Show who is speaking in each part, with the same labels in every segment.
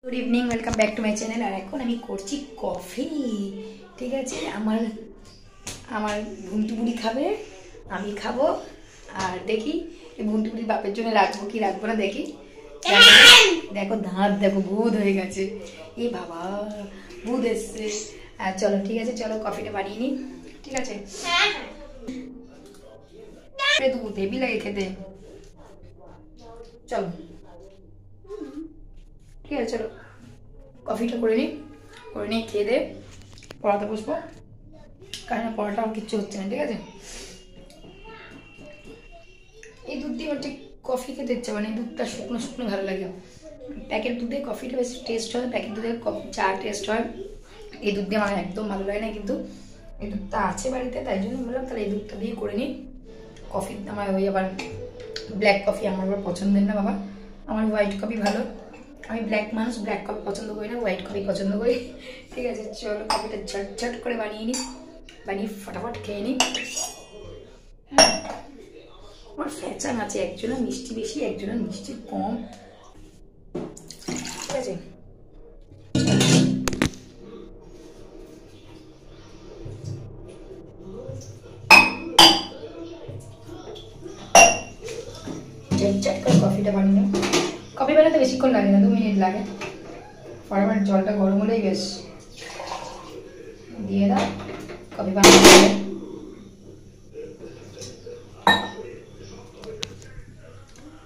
Speaker 1: Good evening, welcome back to my channel. আর এখন আমি করছি কফি। ঠিক আছে, আমার ভুন্টু বুড়ি খাবে, আমি খাবো। আর দেখি ভুন্টু বুড়ির বাপের জন্য রাখবো কি রাখবো না দেখি। দেখো দাঁত দেখো, ভূত হয়ে গেছে। এ বাবা, ভূত এসছে। আর চলো ঠিক আছে, চলো কফিটা বানিয়ে নিই। ঠিক আছে, দুধ হেভি লাগে খেতে। চলো ঠিক আছে, চলো কফিটা করে নিই খেয়ে দে পড়াতে বসবো, কারণ পড়াটা আমার কিচ্ছু হচ্ছে না। ঠিক আছে, এই দুধ দিয়ে আমার ঠিক কফি খেতে ইচ্ছে মানে দুধটা শুকনো শুকনো ভালো লাগে। প্যাকেট দুধে কফিটা বেশি টেস্ট হয়, প্যাকেট দুধে চা টেস্ট হয়। এই দুধ দিয়ে আমার একদম ভালো লাগে না, কিন্তু এই দুধটা আছে বাড়িতে, তাই জন্য বললাম তাহলে এই দুধটা দিয়ে করে নিই কফি। আমার ওই আবার ব্ল্যাক কফি আমার আবার পছন্দের না বাবা, আমার হোয়াইট কফি ভালো। আমি ব্ল্যাক মানুষ, ব্ল্যাক কফি পছন্দ করি না, হোয়াইট কফি পছন্দ করি। ঠিক আছে, চলো কফিটা ঝটঝট করে বানিয়ে নিই, বানিয়ে ফটাফট খেয়ে নিই। আমার ফ্যাচান আছে, একজনের মিষ্টি বেশি, একজনের মিষ্টি কম। ঠিক আছে, ঝটঝট করে কফিটা বানিয়ে নিই। কফি বানাতে বেশিক্ষণ লাগে না, 2 মিনিট লাগে। ফটাফট জলটা গরম হলেই বেশ দিয়ে দাও, কফি বানাতে হবে।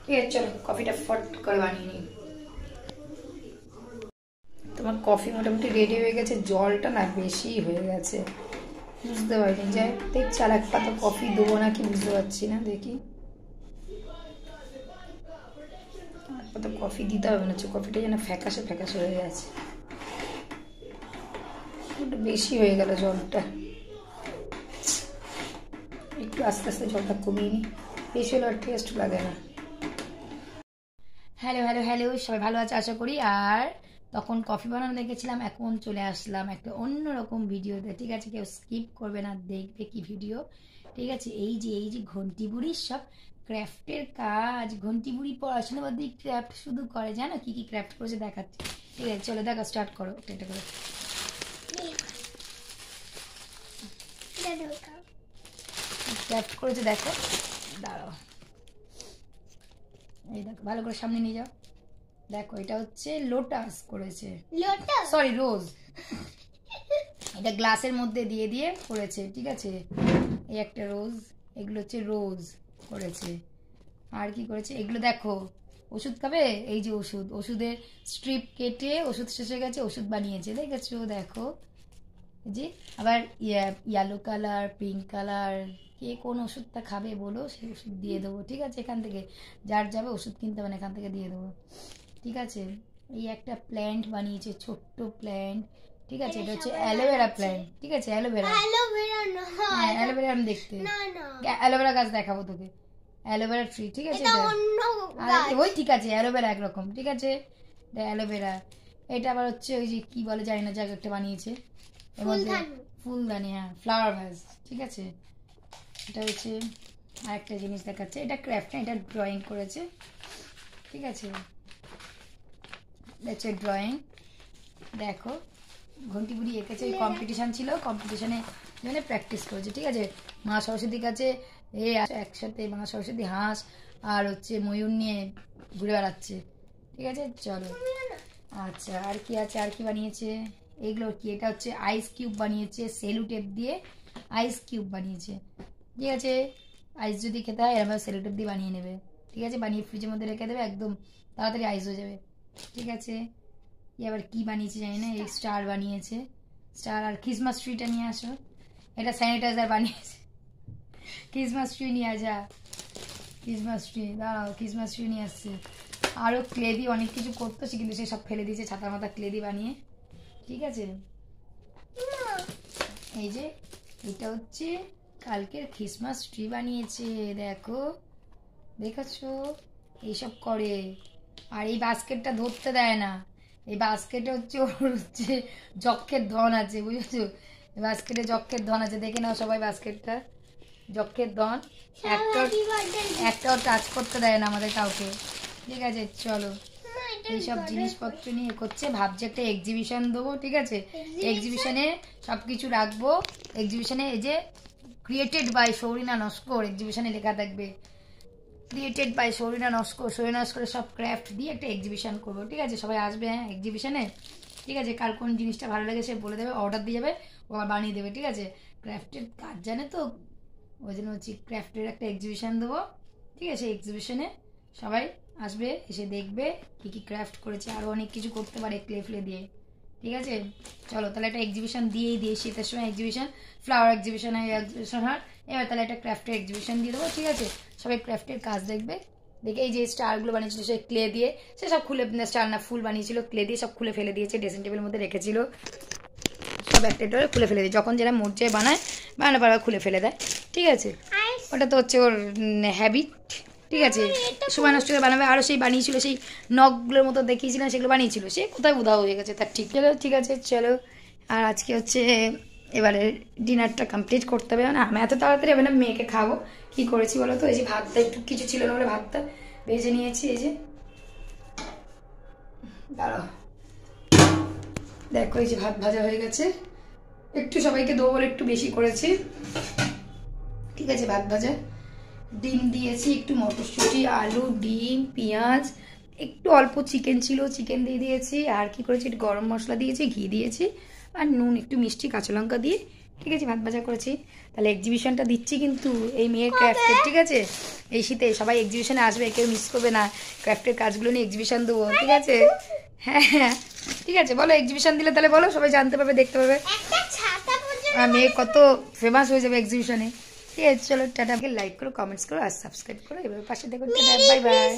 Speaker 1: ঠিক আছে, চলো কফিটা ফট করে বানিয়ে নিই। তোমার কফি মোটামুটি রেডি হয়ে গেছে, জলটা না বেশি হয়ে গেছে, বুঝতে পারিনি। যাই দেখছি আর এক পাতা কফি দেবো নাকি বুঝতে পারছি না, দেখি কত কফি দিতে হবে না, কফিটা যেন ফ্যাকাশে ফ্যাকাশে হয়ে গেছে, একটু বেশি হয়ে গেল জলটা। একটু আস্তে আস্তে জলটা কমিয়ে নিই, বেশি হলে আর টেস্ট লাগে না। হ্যালো হ্যালো হ্যালো, সবাই ভালো আছে আশা করি। আর তখন কফি বানানো দেখেছিলাম, এখন চলে আসলাম একটা অন্যরকম ভিডিওতে। ঠিক আছে, কেউ স্কিপ করবে না, দেখবে কি ভিডিও। ঠিক আছে, এই যে ঘন্টি বুড়ির সব ক্রাফটের কাজ। ঘন্টি বুড়ি পড়াশোনা বাদ দিয়ে ক্রাফট শুধু করে, জানো কি কি ক্রাফট করেছে দেখাচ্ছে। ঠিক আছে, চলো দেখো, স্টার্ট করো এটা করে। ক্রাফট করেছে দেখো, দাঁড়াও, এই দেখো ভালো করে সামনে নিয়ে যাও। দেখো এটা হচ্ছে লোটাস করেছে, সরি রোজ। এটা গ্লাসের মধ্যে দিয়ে দিয়ে করেছে। ঠিক আছে, এই একটা রোজ, এগুলো হচ্ছে রোজ করেছে। আর কি করেছে এগুলো দেখো, ওষুধ খাবে, এই যে ওষুধের স্ট্রিপ কেটে ওষুধ শেষ হয়ে গেছে, ওষুধ বানিয়েছে দেখেছো। দেখো যে আবার ইয়েলো কালার, পিঙ্ক কালার, কে কোন ওষুধটা খাবে বলো, সেই ওষুধ দিয়ে দেবো। ঠিক আছে, এখান থেকে যার যাবে ওষুধ কিনতে হবে, এখান থেকে দিয়ে দেবো। ঠিক আছে, এই একটা প্ল্যান্ট বানিয়েছে, ছোট্ট প্ল্যান্ট। ঠিক আছে, এটা হচ্ছে অ্যালোভেরা প্ল্যান্ট। ঠিক আছে, অ্যালোভেরা আমি দেখতে অ্যালোভেরা গাছ দেখাবো তোকে, অ্যালোভেরা ট্রি। ঠিক আছে, ওই ঠিক আছে, অ্যালোভেরা একরকম। ঠিক আছে, অ্যালোভেরা। এটা আবার হচ্ছে ওই যে কি বলে জানি না, জায়গা একটা বানিয়েছে এর মধ্যে ফুলদানি, হ্যাঁ ফ্লাওয়ার ভাস। ঠিক আছে, এটা হচ্ছে আরেকটা জিনিস দেখাচ্ছে, এটা ক্রাফট না, এটা ড্রয়িং করেছে। ঠিক আছে, দেখছো ড্রয়িং, দেখো ঘন্টি বুড়ি এঁকেছে। কম্পিটিশান ছিল, কম্পিটিশানে মানে প্র্যাকটিস করেছে। ঠিক আছে, মা সরস্বতীর কাছে একসাথে মা সরস্বতী হাঁস আর হচ্ছে ময়ূর নিয়ে ঘুরে বেড়াচ্ছে। ঠিক আছে, চলো। আচ্ছা, আর কি আছে, আর কি বানিয়েছে এগুলো কি, এটা হচ্ছে আইস কিউব বানিয়েছে, সেলু টেপ দিয়ে আইস কিউব বানিয়েছে। ঠিক আছে, আইস যদি খেতে হয় এরকম সেলু টেপ দিয়ে বানিয়ে নেবে। ঠিক আছে, বানিয়ে ফ্রিজের মধ্যে রেখে দেবে, একদম তাড়াতাড়ি আইস হয়ে যাবে। ঠিক আছে, এবার কি বানিয়েছে জানি না, এই স্টার বানিয়েছে, স্টার। আর ক্রিসমাস ট্রিটা নিয়ে আসো, এটা স্যানিটাইজার বানিয়েছে। ক্রিসমাস ট্রি নিয়ে আসা, ক্রিসমাস ট্রি, দাঁড়াও ক্রিসমাস ট্রি নিয়ে আসছে। আরও ক্লে দিয়ে অনেক কিছু করতেছে, কিন্তু সে সব ফেলে দিয়েছে, ছাতা মাথা ক্লে দিয়ে বানিয়ে। ঠিক আছে, এই যে এটা হচ্ছে কালকের ক্রিসমাস ট্রি বানিয়েছে, দেখো দেখেছো, এইসব করে। আর এই বাস্কেটটা ধরতে দেয় না, এই বাস্কেটে হচ্ছে ওর হচ্ছে যক্ষের ধন আছে, বুঝেছো, বাস্কেটে যক্ষের ধন আছে, দেখে নাও সবাই বাস্কেটটা, যক্ষের ধন। একটাও টাচ করতে দেয় না আমাদের কাউকে। ঠিক আছে, চলো এইসব জিনিসপত্র নিয়ে করছে, ভাবছে একটা এক্সিবিশন দেবো, ঠিক আছে, এক্সিবিশনে সবকিছু রাখবো। এক্সিবিশনে এই যে ক্রিয়েটেড বাই সৌরিনা নস্কর, এক্সিবিশনে লেখা থাকবে ক্রিয়েটেড বাই সৌরিনা নস্কর। সৌরিনা নস্করের সব ক্রাফট দিয়ে একটা এক্সিবিশন করবো, ঠিক আছে, সবাই আসবে হ্যাঁ এক্সিবিশনে, ঠিক আছে। কার কোন জিনিসটা ভালো লাগে সে বলে দেবে, অর্ডার দিয়ে যাবে, ও বানিয়ে দেবে, ঠিক আছে। ক্রাফটের কাজ জানে তো, ওই জন্য হচ্ছে ক্রাফটের একটা এক্সিবিশন দেবো, ঠিক আছে। এক্সিবিশনে সবাই আসবে, এসে দেখবে কী কী ক্রাফট করেছে, আরও অনেক কিছু করতে পারে ক্লে ফ্লে দিয়ে, ঠিক আছে। চলো তাহলে একটা এক্সিবিশন দিয়েই দিয়ে, শীতের সময় এক্সিবিশন, ফ্লাওয়ার এক্সিবিশন হয়, এবার তাহলে একটা ক্রাফটের এক্সিবিশন দিয়ে দেবো, ঠিক আছে। সবাই ক্রাফটের কাজ দেখবে, দেখে এই যে স্টারগুলো বানিয়েছিল সে ক্লে দিয়ে, সে সব খুলে, স্টার না ফুল বানিয়েছিল ক্লে দিয়ে, সব খুলে ফেলে দিয়েছে, ড্রেসিং টেবিলের মধ্যে রেখেছিল, সব একটা খুলে ফেলে দেয়, যখন যেটা মরচে বানানো পারবে খুলে ফেলে দেয়, ঠিক আছে। ওটা তো হচ্ছে ওর হ্যাবিট, ঠিক আছে। সময় নষ্ট করে বানাবে, আরও সেই বানিয়েছিল, সেই নখগুলোর মতো দেখিয়েছিলাম, সেগুলো বানিয়েছিল, সে কোথায় উধাও হয়ে গেছে তার, ঠিক চলো, ঠিক আছে চলো। আর আজকে হচ্ছে এবারে ডিনারটা কমপ্লিট করতে হবে না, আমি এত তাড়াতাড়ি হবে না, মেয়েকে খাবো। কী করেছি বলো তো, এই যে ভাতটা একটু কিছু ছিল না বলে ভাতটা ভেজে নিয়েছি, এই যে দাঁড়াও দেখো, এই যে ভাত ভাজা হয়ে গেছে, একটু সবাইকে দেবো বলে একটু বেশি করেছি, ঠিক আছে। ভাত ভাজা, ডিম দিয়েছি, একটু মটরশুঁটি, আলু, ডিম, পেঁয়াজ, একটু অল্প চিকেন ছিল, চিকেন দিয়ে দিয়েছি, আর কি করেছি একটু গরম মশলা দিয়েছি, ঘি দিয়েছি, আর নুন, একটু মিষ্টি, কাঁচা লঙ্কা দিয়ে, ঠিক আছে, ভাত ভাজা করেছি। তাহলে এক্সিবিশনটা দিচ্ছি কিন্তু এই মেয়ের ক্রাফটের, ঠিক আছে। এই শীতে সবাই এক্সিবিশনে আসবে, কেউ মিস করবে না, ক্রাফটের কাজগুলো নিয়ে এক্সিবিশন দেবো, ঠিক আছে। হ্যাঁ হ্যাঁ ঠিক আছে, বলো এক্সিবিশন দিলে তাহলে বলো, সবাই জানতে পারবে, দেখতে পাবে, আর মেয়ে কত ফেমাস হয়ে যাবে এক্সিবিশনে, ঠিক আছে। চলো টাটা, লাইক করো, কমেন্টস করো আর সাবস্ক্রাইব করো, এভাবে পাশে দেখো, বাই বাই।